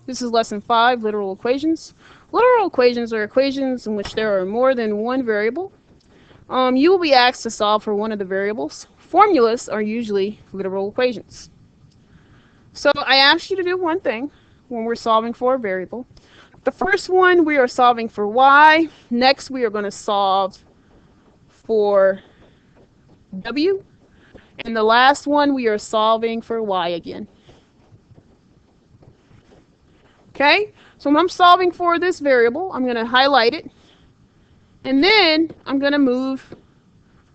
This is lesson 5, literal equations. Literal equations are equations in which there are more than one variable. You will be asked to solve for one of the variables. Formulas are usually literal equations. So I asked you to do one thing when we're solving for a variable. The first one, we are solving for y. Next, we are going to solve for w. And the last one, we are solving for y again. Okay, so when I'm solving for this variable, I'm going to highlight it. And then I'm going to move,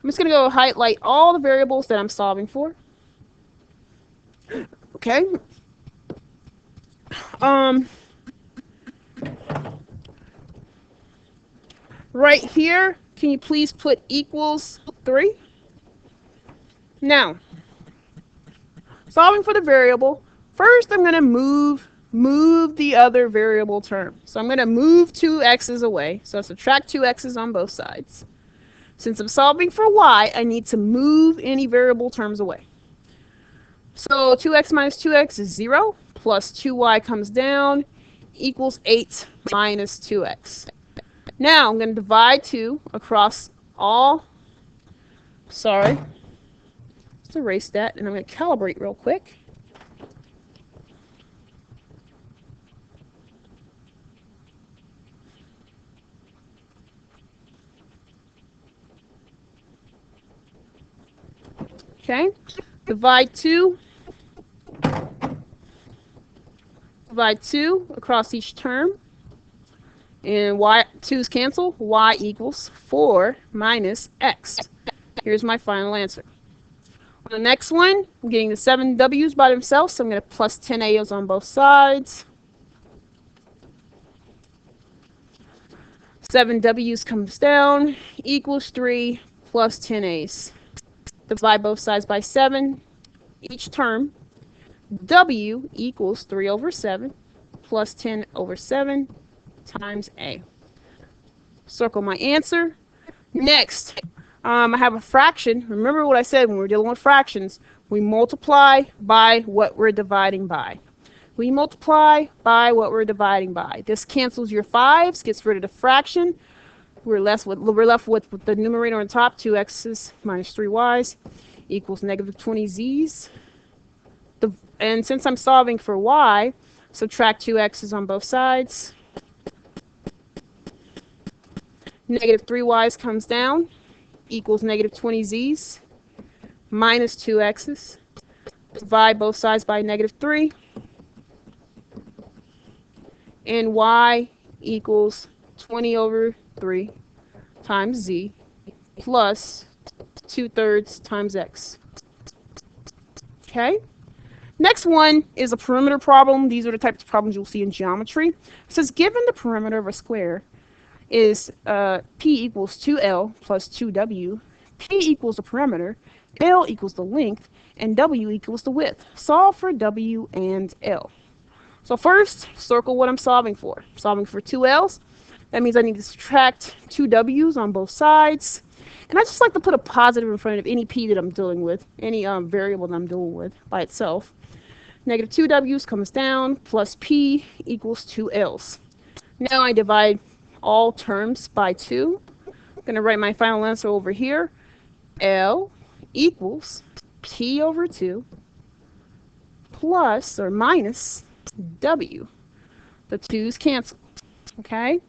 I'm just going to go highlight all the variables that I'm solving for. Okay. Right here, can you please put equals 3? Now, solving for the variable, first I'm going to move the other variable term. So I'm going to move 2x's away. So subtract 2x's on both sides. Since I'm solving for y, I need to move any variable terms away. So 2x minus 2x is 0, plus 2y comes down, equals 8 minus 2x. Now I'm going to divide 2 across all, let's erase that, and I'm going to calibrate real quick. Okay, divide 2 across each term, and y 2's cancel, y equals 4 minus x. Here's my final answer. On the next one, I'm getting the 7 w's by themselves, so I'm going to plus 10 a's on both sides. 7 w's comes down, equals 3 plus 10 a's. Divide both sides by 7. Each term, w equals 3 over 7 plus 10 over 7 times a. Circle my answer. Next, I have a fraction. Remember what I said when we're dealing with fractions. We multiply by what we're dividing by. We multiply by what we're dividing by. This cancels your 5s, gets rid of the fraction. We're left with the numerator on top, 2x's minus 3y's equals negative 20z's. And since I'm solving for y, subtract 2x's on both sides. Negative 3y's comes down, equals negative 20z's minus 2x's. Divide both sides by negative 3. And y equals 20 over 3 times z plus 2/3 times x. Okay? Next one is a perimeter problem. These are the types of problems you'll see in geometry. It says given the perimeter of a square is p equals 2l plus 2w, p equals the perimeter, l equals the length, and w equals the width. Solve for w and l. So first, circle what I'm solving for. I'm solving for 2l's. That means I need to subtract 2 w's on both sides. And I just like to put a positive in front of any p that I'm dealing with, any variable that I'm dealing with by itself. Negative 2 w's comes down, plus p equals 2l's. Now I divide all terms by 2. I'm going to write my final answer over here. L equals p over 2 plus or minus w. The 2's cancel. Okay?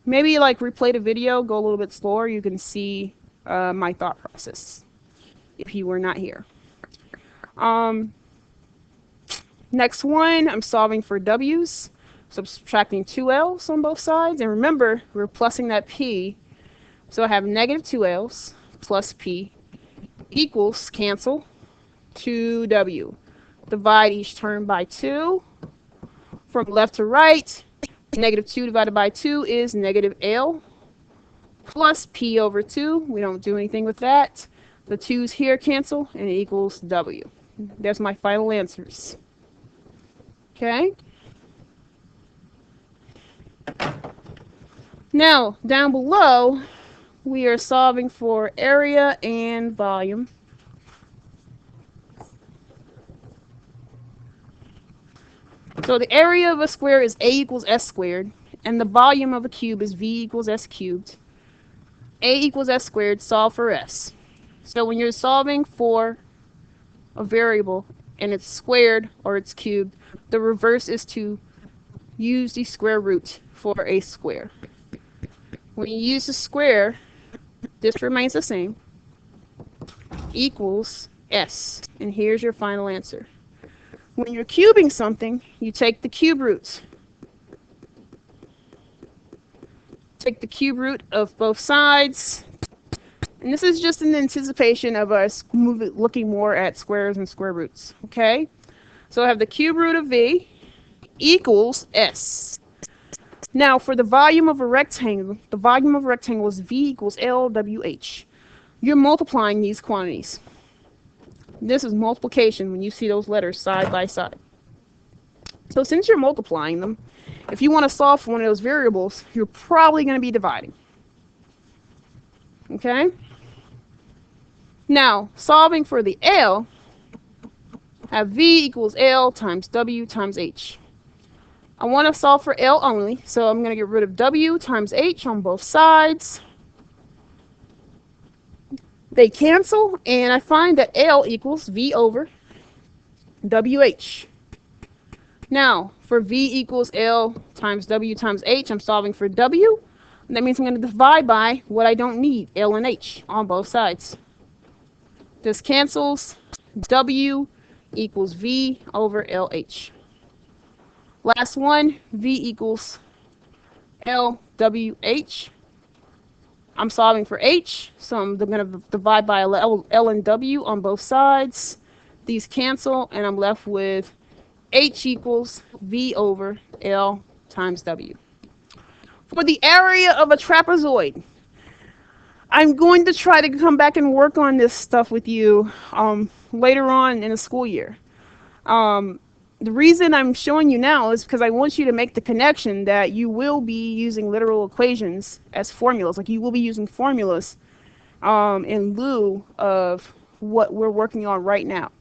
Maybe like replay the video, go a little bit slower. You can see my thought process if you were not here. Next one, I'm solving for w's. So I'm subtracting 2l's on both sides. And remember, we're plussing that p. So I have negative 2l's plus p equals, cancel, 2w. Divide each term by 2. From left to right, negative 2 divided by 2 is negative l plus p over 2. We don't do anything with that. The 2's here cancel, and it equals w. There's my final answers. Okay? Now, down below, we are solving for area and volume. So the area of a square is a equals s squared, and the volume of a cube is v equals s cubed. A equals s squared, solve for s. So when you're solving for a variable and it's squared or it's cubed, the reverse is to use the square root for a square. When you use the square, this remains the same, equals s. And here's your final answer. When you're cubing something, you take the cube roots. Take the cube root of both sides. And this is just in anticipation of us looking more at squares and square roots. Okay? So I have the cube root of v equals s. Now for the volume of a rectangle, the volume of a rectangle is v equals LWH. You're multiplying these quantities. This is multiplication when you see those letters side by side. So since you're multiplying them, if you want to solve for one of those variables, you're probably going to be dividing. Okay? Now, solving for the L, have v equals L times W times H. I want to solve for L only, so I'm going to get rid of W times H on both sides. They cancel, and I find that L equals V over WH. Now, for V equals L times W times H, I'm solving for W. That means I'm going to divide by what I don't need, L and H, on both sides. This cancels. W equals V over LH. Last one, V equals LWH. I'm solving for H, so I'm going to divide by L and W on both sides. These cancel, and I'm left with H equals V over L times W. For the area of a trapezoid, I'm going to try to come back and work on this stuff with you later on in the school year. The reason I'm showing you now is because I want you to make the connection that you will be using literal equations as formulas. Like you will be using formulas in lieu of what we're working on right now.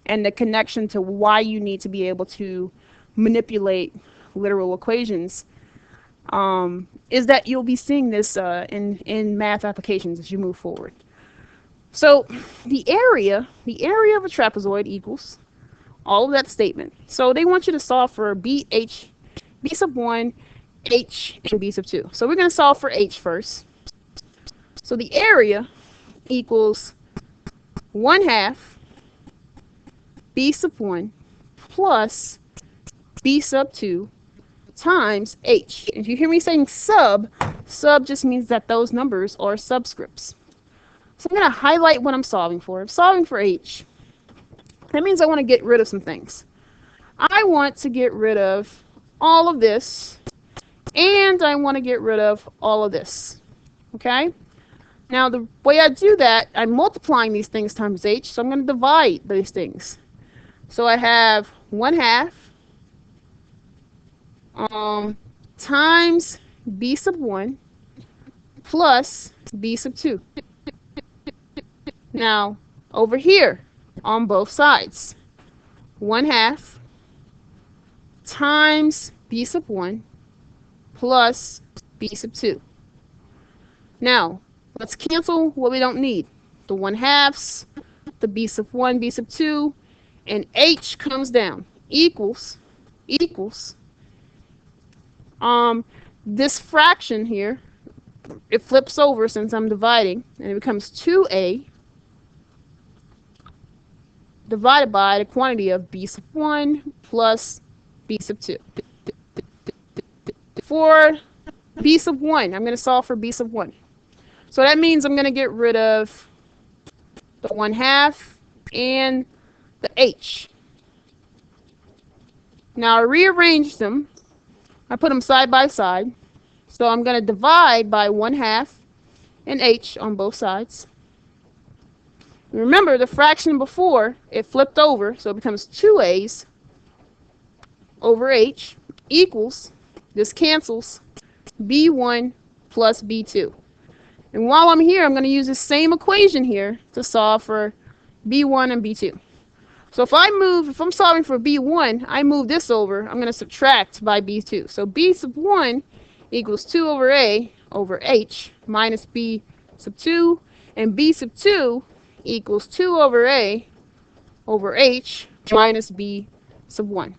And the connection to why you need to be able to manipulate literal equations is that you'll be seeing this in math applications as you move forward. So the area of a trapezoid equals all of that statement. So they want you to solve for B sub 1, H, and B sub 2. So we're going to solve for H first. So the area equals 1/2 B sub 1 plus B sub 2 times H. If you hear me saying sub just means that those numbers are subscripts. So I'm going to highlight what I'm solving for. I'm solving for H. That means I want to get rid of some things. I want to get rid of all of this, and I want to get rid of all of this. Okay? Now, the way I do that, I'm multiplying these things times H, so I'm going to divide these things. So I have 1/2 times B sub 1 plus B sub 2. Now, over here, on both sides, 1/2 times B sub 1 plus B sub 2. Now, let's cancel what we don't need. The 1/2, the B sub 1, B sub 2, and H comes down. Equals, this fraction here, it flips over since I'm dividing, and it becomes 2A divided by the quantity of B sub 1 plus B sub 2. For B sub 1, I'm going to solve for B sub 1. So that means I'm going to get rid of the 1/2 and the H. Now I rearrange them. I put them side by side. So I'm going to divide by 1/2 and H on both sides. Remember, the fraction before, it flipped over, so it becomes 2A's over H equals, this cancels, B1 plus B2. And while I'm here, I'm going to use the same equation here to solve for B1 and B2. So if I'm solving for b1, I move this over. I'm going to subtract by b2. So b sub 1 equals 2 over a over h minus b sub 2. And b sub 2 equals 2 over a over h minus b sub 1.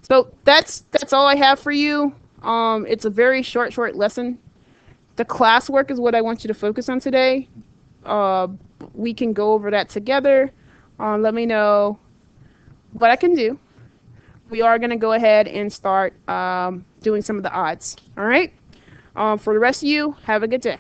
So that's all I have for you. It's a very short lesson. The classwork is what I want you to focus on today. We can go over that together. Let me know what I can do. We are going to go ahead and start doing some of the odds. All right? For the rest of you, have a good day.